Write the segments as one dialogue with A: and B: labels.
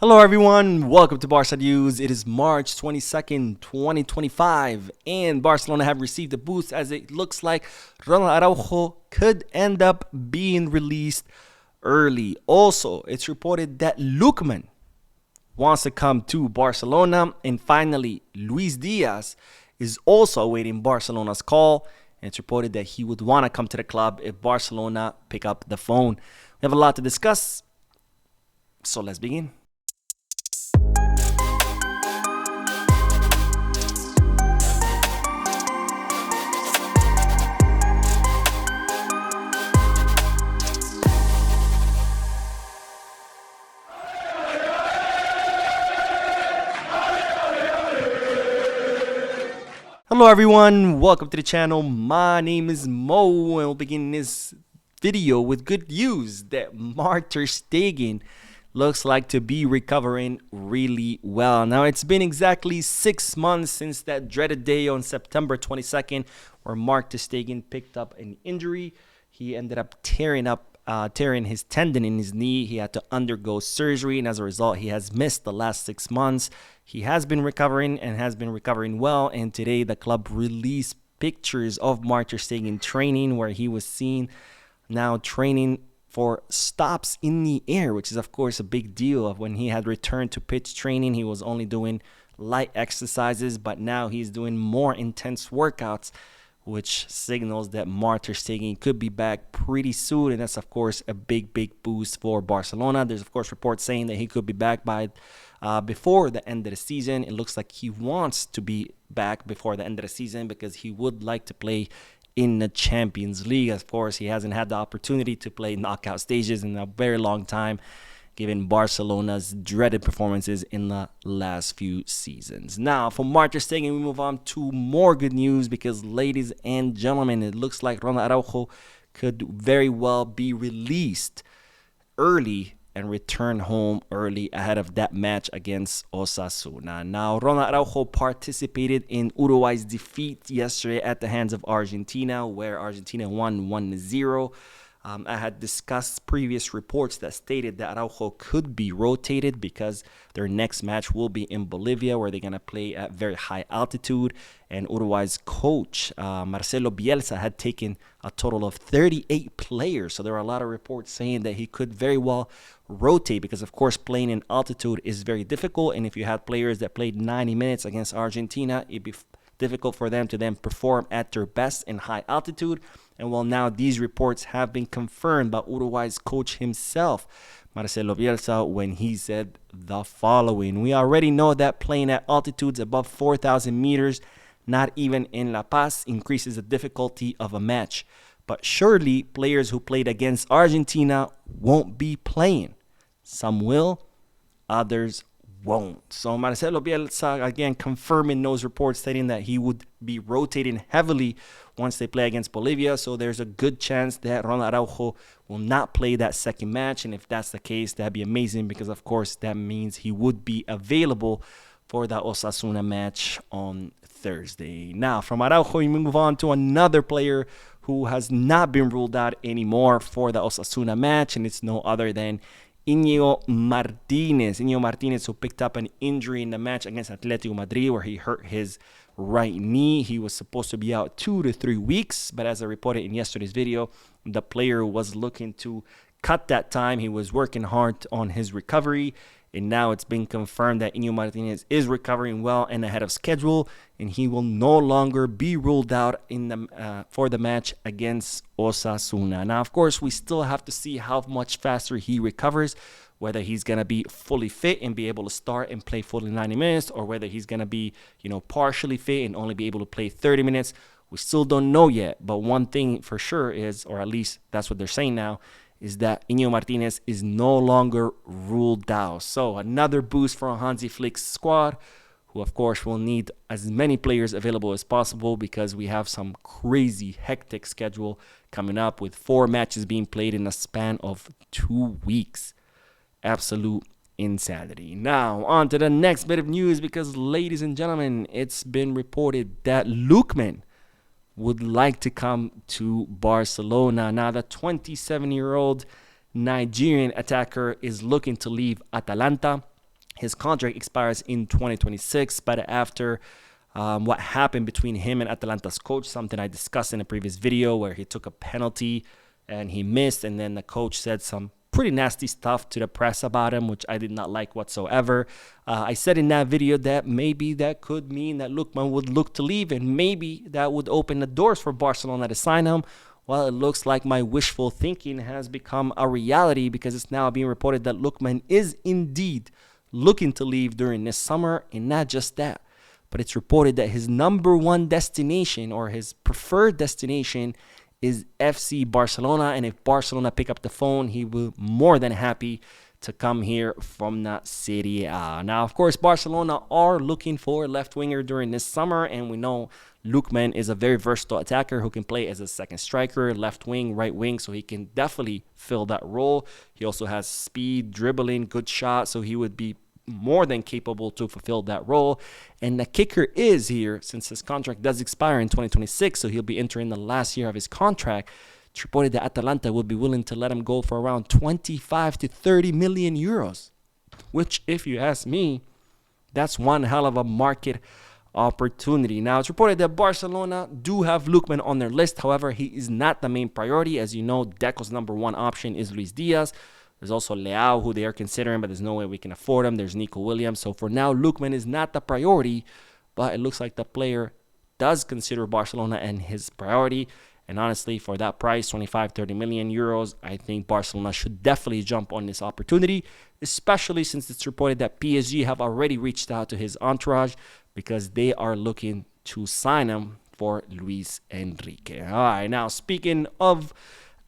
A: Hello, everyone. Welcome to Barca News. It is March 22nd, 2025, and Barcelona have received a boost as it looks like Ronald Araujo could end up being released early. Also, it's reported that Lookman wants to come to Barcelona, and finally, Luis Diaz is also awaiting Barcelona's call. And it's reported that he would want to come to the club if Barcelona pick up the phone. We have a lot to discuss, so let's begin. Hello everyone, welcome to the channel. My name is Mo and we'll begin this video with good news that Ter Stegen looks like to be recovering really well. Now it's been exactly 6 months since that dreaded day on September 22nd where Ter Stegen picked up an injury. He ended up tearing his tendon in his knee. He had to undergo surgery, and as a result, he has missed the last 6 months. He has been recovering and has been recovering well, and today the club released pictures of Ter Stegen training, where he was seen now training for stops in the air, which is of course a big deal. Of when he had returned to pitch training, he was only doing light exercises, but now he's doing more intense workouts, which signals that Ter Stegen could be back pretty soon, and that's of course a big boost for Barcelona. There's of course reports saying that he could be back by before the end of the season. It looks like he wants to be back before the end of the season because he would like to play in the Champions League. Of course, he hasn't had the opportunity to play knockout stages in a very long time, given Barcelona's dreaded performances in the last few seasons. Now, from Ter Stegen, we move on to more good news because, ladies and gentlemen, it looks like Ronald Araujo could very well be released early and return home early ahead of that match against Osasuna. Now, Ronald Araujo participated in Uruguay's defeat yesterday at the hands of Argentina, where Argentina won 1-0. I had discussed previous reports that stated that Araujo could be rotated because their next match will be in Bolivia, where they're going to play at very high altitude. And Uruguay's coach, Marcelo Bielsa, had taken a total of 38 players. So there are a lot of reports saying that he could very well rotate because, of course, playing in altitude is very difficult. And if you had players that played 90 minutes against Argentina, it'd be difficult for them to then perform at their best in high altitude. And well, now these reports have been confirmed by Uruguay's coach himself, Marcelo Bielsa, when he said the following: "We already know that playing at altitudes above 4,000 meters, not even in La Paz, increases the difficulty of a match. But surely players who played against Argentina won't be playing. Some will, others won't." So Marcelo Bielsa again confirming those reports, stating that he would be rotating heavily once they play against Bolivia. So there's a good chance that Ronald Araujo will not play that second match. And if that's the case, that'd be amazing because, of course, that means he would be available for the Osasuna match on Thursday. Now, from Araujo, we move on to another player who has not been ruled out anymore for the Osasuna match, and it's no other than Inigo Martinez. Inigo Martinez, who picked up an injury in the match against Atletico Madrid where he hurt his right knee. He was supposed to be out 2 to 3 weeks, but as I reported in yesterday's video, the player was looking to cut that time. He was working hard on his recovery, and now it's been confirmed that Inigo Martinez is recovering well and ahead of schedule, and he will no longer be ruled out in the for the match against Osasuna. Now, of course, we still have to see how much faster he recovers, whether he's going to be fully fit and be able to start and play fully 90 minutes, or whether he's going to be, partially fit and only be able to play 30 minutes. We still don't know yet, but one thing for sure is, or at least that's what they're saying now, is that Inigo Martinez is no longer ruled out. So another boost for Hansi Flick's squad, who of course will need as many players available as possible because we have some crazy hectic schedule coming up with 4 matches being played in a span of 2 weeks. Absolute insanity. Now, on to the next bit of news because, ladies and gentlemen, it's been reported that Lookman would like to come to Barcelona. Now, the 27-year-old Nigerian attacker is looking to leave Atalanta His contract expires in 2026, but after what happened between him and Atalanta's coach, something I discussed in a previous video where he took a penalty and he missed, and then the coach said some pretty nasty stuff to the press about him, which I did not like whatsoever. I said in that video that maybe that could mean that Lookman would look to leave, and maybe that would open the doors for Barcelona to sign him. Well, it looks like my wishful thinking has become a reality, because it's now being reported that Lookman is indeed looking to leave during this summer. And not just that, but it's reported that his number one destination, or his preferred destination, is FC Barcelona. And if Barcelona pick up the phone, he will be more than happy to come here from the Serie A. Now, of course, Barcelona are looking for a left winger during this summer, and we know Lookman is a very versatile attacker who can play as a second striker, left wing, right wing, so he can definitely fill that role. He also has speed, dribbling, good shot, so he would be more than capable to fulfill that role. And the kicker is here, since his contract does expire in 2026, so he'll be entering the last year of his contract. It's reported that Atalanta would be willing to let him go for around 25 to 30 million euros, which, if you ask me, that's one hell of a market opportunity. Now, it's reported that Barcelona do have Lookman on their list. However, he is not the main priority. As you know, Deco's number one option is Luis Diaz. There's also Leao, who they are considering, but there's no way we can afford him. There's Nico Williams. So for now, Lookman is not the priority, but it looks like the player does consider Barcelona and his priority. And honestly, for that price, 25, 30 million euros, I think Barcelona should definitely jump on this opportunity, especially since it's reported that PSG have already reached out to his entourage, because they are looking to sign him for Luis Enrique. All right, now speaking of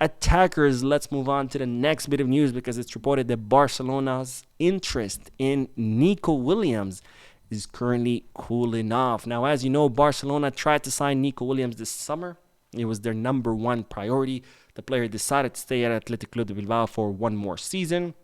A: attackers, let's move on to the next bit of news, because it's reported that Barcelona's interest in Nico Williams is currently cooling off. Now, as you know, Barcelona tried to sign Nico Williams this summer. It was their number one priority. The player decided to stay at Athletic Club de Bilbao for one more season.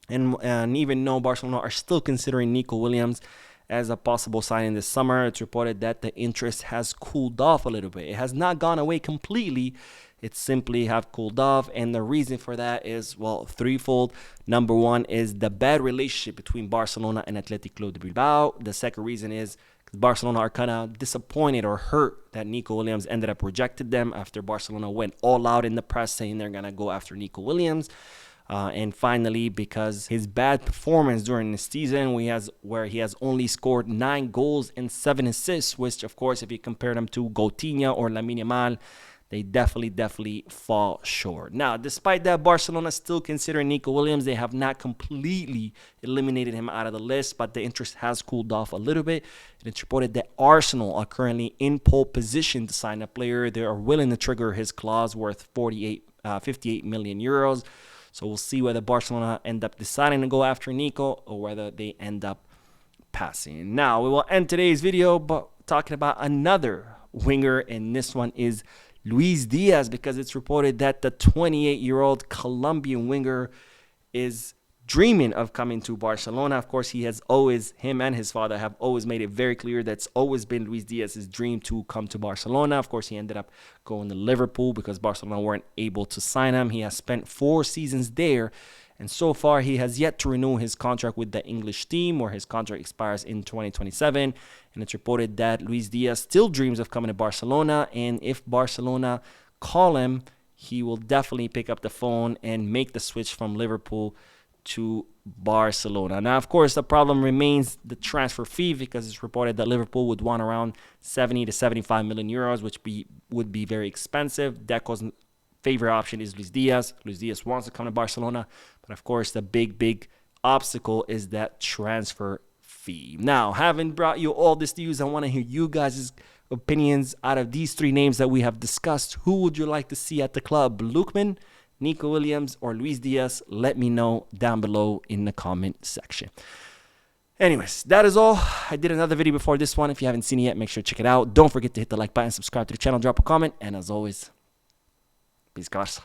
A: And even though Barcelona are still considering Nico Williams as a possible signing this summer, it's reported that the interest has cooled off a little bit. It has not gone away completely. It simply have cooled off, and the reason for that is, well, threefold. Number one is the bad relationship between Barcelona and Athletic Club de Bilbao. The second reason is because Barcelona are kind of disappointed or hurt that Nico Williams ended up rejected them after Barcelona went all out in the press saying they're going to go after Nico Williams. And finally, because his bad performance during the season, where he has only scored 9 goals and 7 assists, which, of course, if you compare them to Coutinho or Lamine Yamal, they definitely fall short. Now, despite that, Barcelona still considering Nico Williams. They have not completely eliminated him out of the list, but the interest has cooled off a little bit. And it's reported that Arsenal are currently in pole position to sign a player. They are willing to trigger his clause worth 58 million euros. So we'll see whether Barcelona end up deciding to go after Nico or whether they end up passing. Now, we will end today's video but talking about another winger, and this one is Luis Diaz, because it's reported that the 28-year-old Colombian winger is dreaming of coming to Barcelona. Of course, him and his father have always made it very clear that it's always been Luis Diaz's dream to come to Barcelona. Of course, he ended up going to Liverpool because Barcelona weren't able to sign him. He has spent 4 seasons there, and so far he has yet to renew his contract with the English team, where his contract expires in 2027. And it's reported that Luis Diaz still dreams of coming to Barcelona, and if Barcelona call him, he will definitely pick up the phone and make the switch from Liverpool to Barcelona. Now, of course, the problem remains the transfer fee, because it's reported that Liverpool would want around 70 to 75 million euros, which would be very expensive. Deco's favorite option is Luis Diaz. Luis Diaz wants to come to Barcelona, but of course, the big obstacle is that transfer fee. Now, having brought you all this news, I want to hear you guys' opinions out of these 3 names that we have discussed. Who would you like to see at the club? Lookman, Nico Williams, or Luis Diaz? Let me know down below in the comment section. Anyways, that is all. I did another video before this one. If you haven't seen it yet, make sure to check it out. Don't forget to hit the like button, subscribe to the channel, drop a comment, and as always, peace, guys.